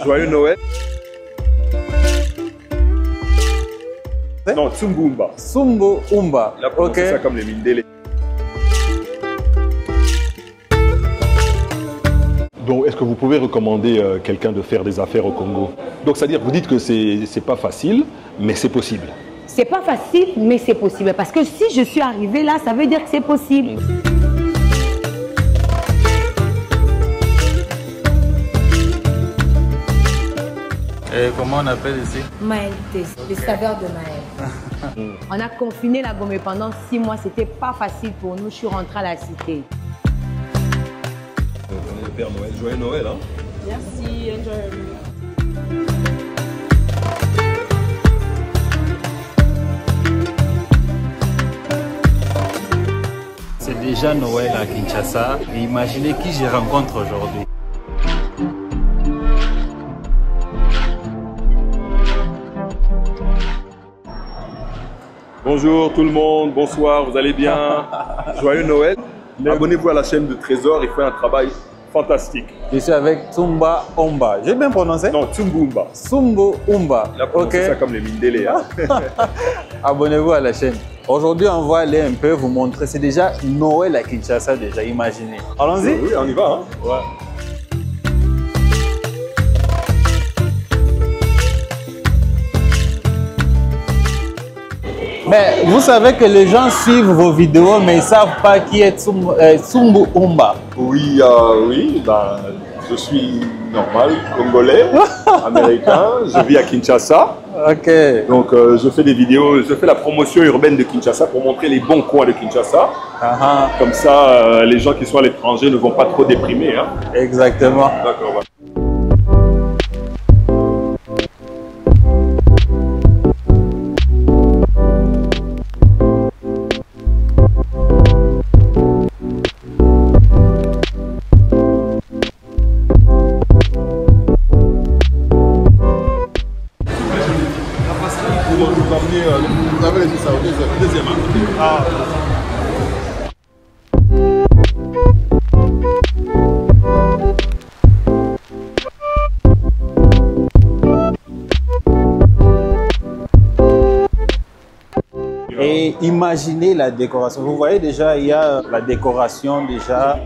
Joyeux Noël. Non, Tsumbu-Umba. Tsumbu-Umba. Il a prononcé ça comme les Mindélé. Donc, est-ce que vous pouvez recommander quelqu'un de faire des affaires au Congo? Donc, c'est-à-dire, vous dites que c'est pas facile, mais c'est possible. C'est pas facile, mais c'est possible. Parce que si je suis arrivée là, ça veut dire que c'est possible. Et comment on appelle ici? Maël Test, les saveurs de Maël. On a confiné la Gombe pendant 6 mois. C'était pas facile pour nous. Je suis rentrée à la cité. On est le Père Noël. Joyeux Noël, hein? Merci, enjoy. C'est déjà Noël à Kinshasa. Et imaginez qui je rencontre aujourd'hui. Bonjour tout le monde, bonsoir, vous allez bien? Joyeux Noël. Abonnez-vous à la chaîne de Trésor, il fait un travail fantastique. Je suis avec Tsumbu-Umba. J'ai bien prononcé? Non, Tsumbu-Umba. Tsumbu-Umba. Il a prononcé ça comme les Mindélé. Hein? Abonnez-vous à la chaîne. Aujourd'hui, on va aller un peu vous montrer. C'est déjà Noël à Kinshasa, déjà, imaginez. Allons-y? Oui, on y va. Hein? Ouais. Mais vous savez que les gens suivent vos vidéos, mais ils ne savent pas qui est Tsumbu-Umba. Oui, oui, ben, je suis normal, congolais, américain, je vis à Kinshasa. Ok. Donc je fais des vidéos, je fais la promotion urbaine de Kinshasa pour montrer les bons coins de Kinshasa. Comme ça, les gens qui sont à l'étranger ne vont pas trop déprimer. Hein. Exactement. D'accord. Ouais. Vous avez laissé ça au deuxième. Ah. Et imaginez la décoration. Vous voyez déjà, il y a la décoration déjà.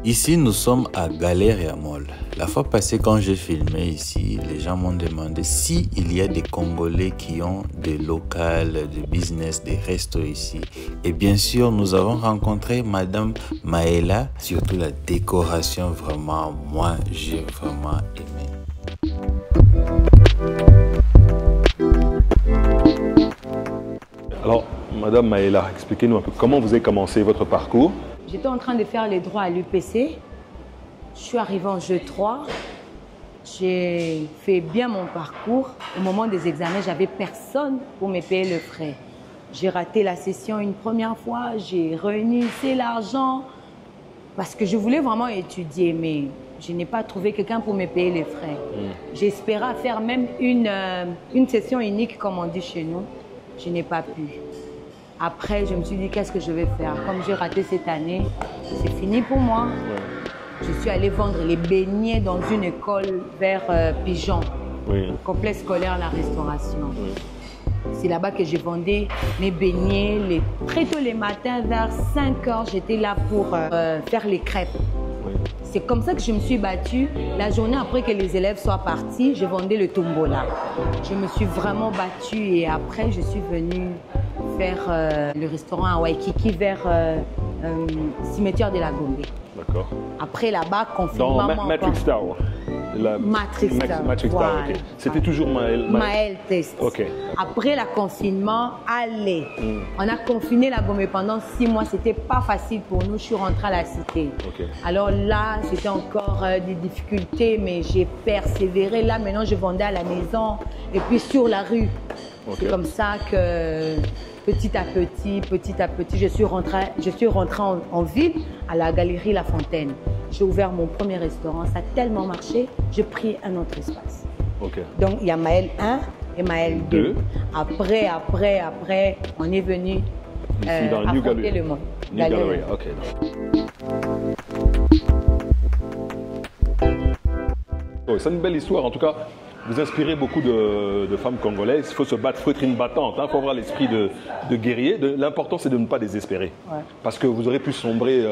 Ici, nous sommes à Galeria Mall. La fois passée, quand j'ai filmé ici, les gens m'ont demandé s'il y a des Congolais qui ont des locales, des business, des restos ici. Et bien sûr, nous avons rencontré Madame Maëla. Surtout la décoration, vraiment, moi, j'ai vraiment aimé. Alors, Madame Maëla, expliquez-nous un peu comment vous avez commencé votre parcours. J'étais en train de faire les droits à l'UPC. Je suis arrivée en jeu 3. J'ai fait bien mon parcours. Au moment des examens, j'avais personne pour me payer le frais. J'ai raté la session une première fois. J'ai réuni l'argent parce que je voulais vraiment étudier, mais je n'ai pas trouvé quelqu'un pour me payer les frais. J'espérais faire même une session unique, comme on dit chez nous. Je n'ai pas pu. Après, je me suis dit, qu'est-ce que je vais faire? Comme j'ai raté cette année, c'est fini pour moi. Je suis allée vendre les beignets dans une école vers Pigeon, complexe scolaire La Restauration. C'est là-bas que j'ai vendu mes beignets. Très tôt les matins, vers 5 heures, j'étais là pour faire les crêpes. C'est comme ça que je me suis battue. La journée après que les élèves soient partis, je vendais le tombola. Je me suis vraiment battue et après, je suis venue faire le restaurant à Waikiki vers cimetière de la Gombe. D'accord. Après là-bas, confinement. Dans Matrix Tower. Matrix Tower. Matrix Tower, ok. C'était toujours Maël Test. Ok. Après le confinement, allez. On a confiné la Gombe pendant 6 mois. C'était pas facile pour nous. Je suis rentrée à la cité. Okay. Alors là, c'était encore des difficultés, mais j'ai persévéré. Là, maintenant, je vendais à la maison et puis sur la rue. Okay. C'est comme ça que petit à petit, je suis rentrée en ville à la galerie La Fontaine. J'ai ouvert mon premier restaurant, ça a tellement marché, j'ai pris un autre espace. Okay. Donc il y a Maël 1 et Maël 2. Après, on est venu Ici, dans New affronter Gallery. le monde. New Gallery, ok. Oh, c'est une belle histoire, en tout cas. Vous inspirez beaucoup de femmes congolaises. Il faut se battre, il faut être une battante, il faut avoir l'esprit de guerrier. L'important, c'est de ne pas désespérer. Ouais. Parce que vous aurez pu sombrer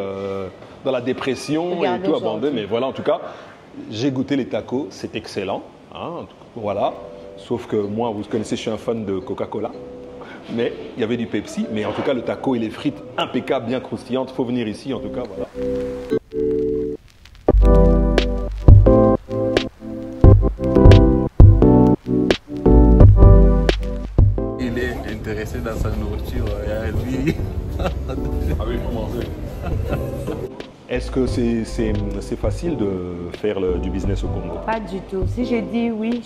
dans la dépression et tout abandonner. Mais voilà, en tout cas, j'ai goûté les tacos, c'est excellent. Hein, voilà. Sauf que moi, vous connaissez, je suis un fan de Coca-Cola. Mais il y avait du Pepsi. Mais en tout cas, le taco et les frites impeccables, bien croustillantes. Il faut venir ici, en tout cas, voilà. Dans sa nourriture, lui. Ah oui, il faut manger. Est-ce que c'est facile de faire du business au Congo? Pas du tout. Si je dis oui,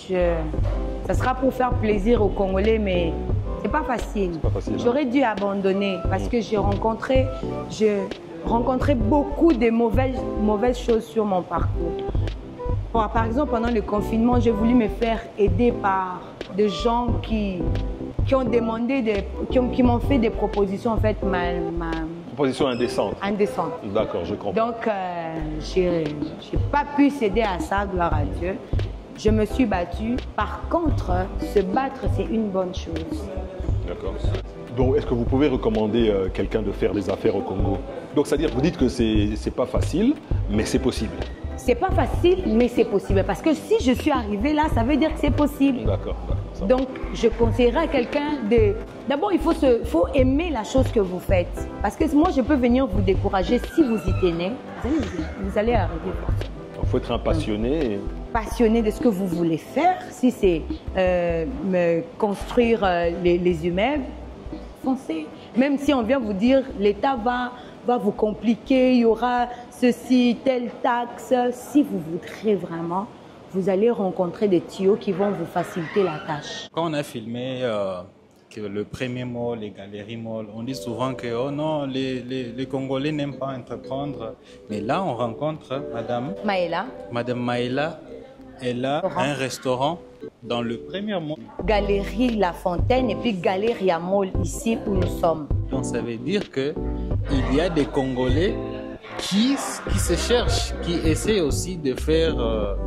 ça sera pour faire plaisir aux Congolais, mais c'est pas facile. J'aurais dû abandonner parce que j'ai rencontré beaucoup de mauvaises choses sur mon parcours. Bon, par exemple, pendant le confinement, j'ai voulu me faire aider par des gens qui ont demandé, qui m'ont fait des propositions en fait propositions indécentes. Indécentes. D'accord, je comprends. Donc, j'ai pas pu céder à ça, gloire à Dieu. Je me suis battue. Par contre, se battre, c'est une bonne chose. D'accord. Donc, est-ce que vous pouvez recommander quelqu'un de faire des affaires au Congo? Donc, c'est-à-dire, vous dites que c'est pas facile, mais c'est possible. C'est pas facile, mais c'est possible. Parce que si je suis arrivée là, ça veut dire que c'est possible. D'accord. Donc, je conseillerais à quelqu'un de... D'abord, il faut aimer la chose que vous faites. Parce que moi, je peux venir vous décourager. Si vous y tenez, vous allez arriver. Il faut être un passionné. Passionné de ce que vous voulez faire. Si c'est construire les immeubles, foncez. Même si on vient vous dire, l'État va vous compliquer, il y aura ceci, telle taxe. Si vous voudrez vraiment, vous allez rencontrer des tuyaux qui vont vous faciliter la tâche. Quand on a filmé que le premier mall, les galeries mall, on dit souvent que oh non, les Congolais n'aiment pas entreprendre. Mais là, on rencontre Madame Maïla. Elle a un restaurant dans le premier mall. Galerie La Fontaine et puis Galeria Mall ici où nous sommes. Donc ça veut dire qu'il y a des Congolais qui se cherchent, qui essaient aussi de faire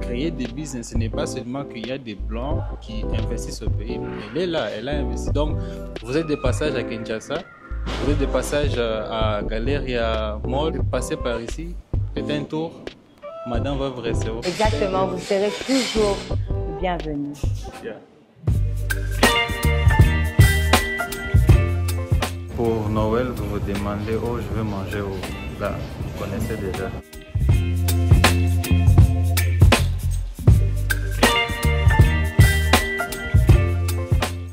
créer des business. Ce n'est pas seulement qu'il y a des Blancs qui investissent au pays. Elle est là, elle a investi. Donc, vous êtes de passage à Kinshasa, vous êtes de passage à Galeria Mall, passez par ici, faites un tour, madame va vous recevoir. Exactement, vous serez toujours bienvenue. Yeah. Pour Noël, vous vous demandez, oh, je veux manger où? Là, vous connaissez déjà.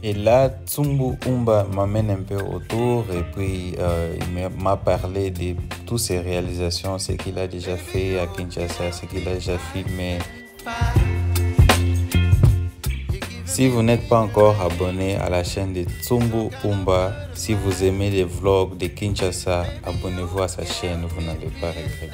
Et là, Tsumbu Umba m'amène un peu autour et puis il m'a parlé de toutes ses réalisations, ce qu'il a déjà fait à Kinshasa, ce qu'il a déjà filmé. Si vous n'êtes pas encore abonné à la chaîne de Tsumbu Umba, si vous aimez les vlogs de Kinshasa, abonnez-vous à sa chaîne, vous n'allez pas regretter.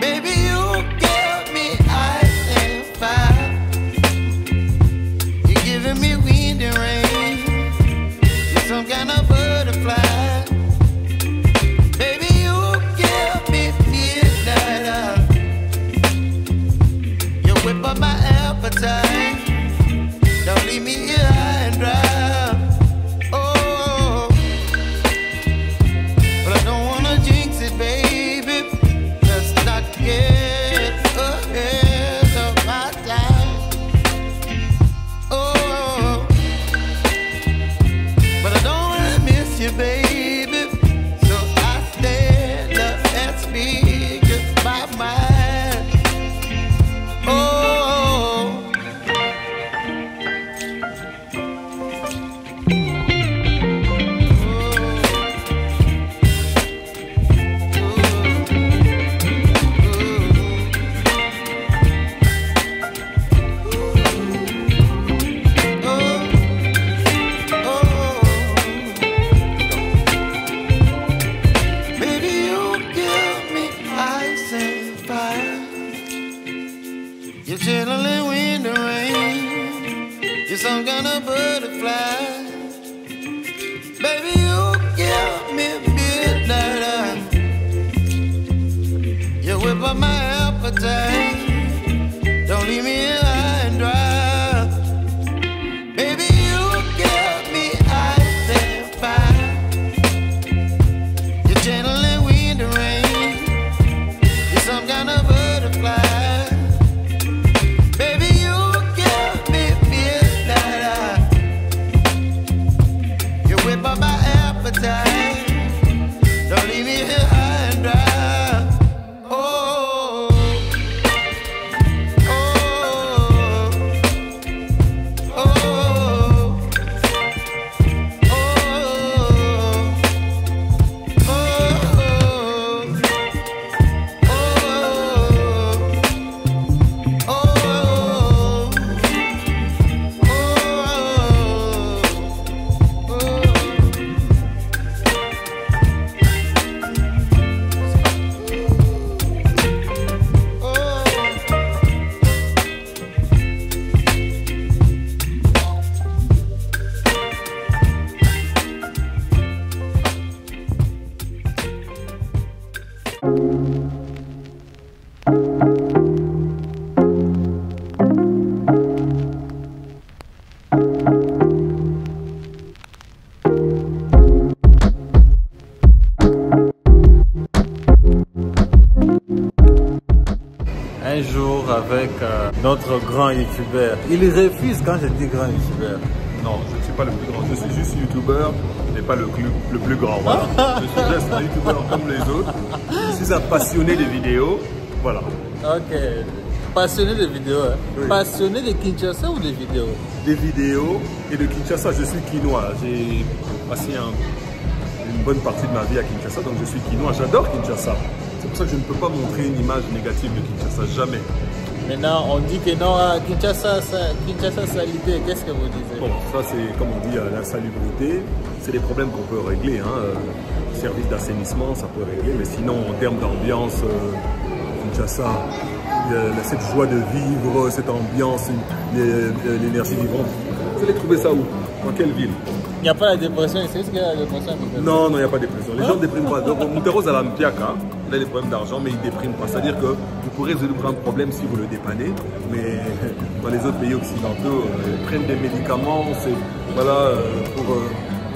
Baby, you give me ice and fire. You're chilling when the rain. You're some kind of butterfly. Baby, you give me midnight. You whip up my appetite. Don't leave me here high and dry. Baby, you give me ice and fire. You're channeling wind and rain. You're some kind of butterfly. Baby, you give me midnight. You whip up my appetite. Don't leave me here high and dry. Un jour avec notre grand youtubeur. Il refuse quand je dis grand youtubeur. Non, je ne suis pas le plus grand. Je suis juste youtubeur, mais pas le plus grand. Voilà. Je suis juste un youtubeur comme les autres. Je suis un passionné des vidéos. Voilà. Ok. Passionné de vidéos. Hein? Oui. Passionné de Kinshasa ou des vidéos? Des vidéos et de Kinshasa. Je suis quinois. J'ai passé une bonne partie de ma vie à Kinshasa, donc je suis quinois. J'adore Kinshasa. C'est pour ça que je ne peux pas montrer une image négative de Kinshasa, jamais. Maintenant, on dit que non, Kinshasa salité, qu'est-ce que vous disiez? Bon, ça c'est, comme on dit, l'insalubrité. C'est des problèmes qu'on peut régler. Hein. Service d'assainissement, ça peut régler. Mais sinon, en termes d'ambiance, Kinshasa, cette joie de vivre, cette ambiance, l'énergie vivante. Vous allez trouver ça où? Dans quelle ville? Il n'y a pas la dépression ici, est-ce qu'il y a la dépression? Non, non, il n'y a pas de dépression. Les gens ne dépriment pas. Donc, Monteros à la Mpiaka, il a des problèmes d'argent, mais il ne déprime pas. C'est-à-dire que vous pourrez résoudre un problème si vous le dépannez, mais dans les autres pays occidentaux, ils prennent des médicaments, voilà, pour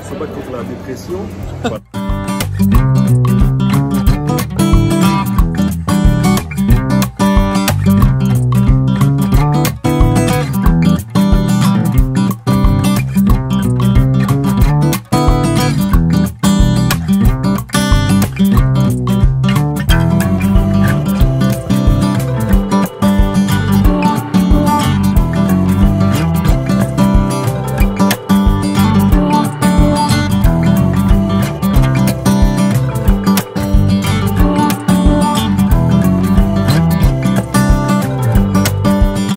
se battre contre la dépression. Voilà.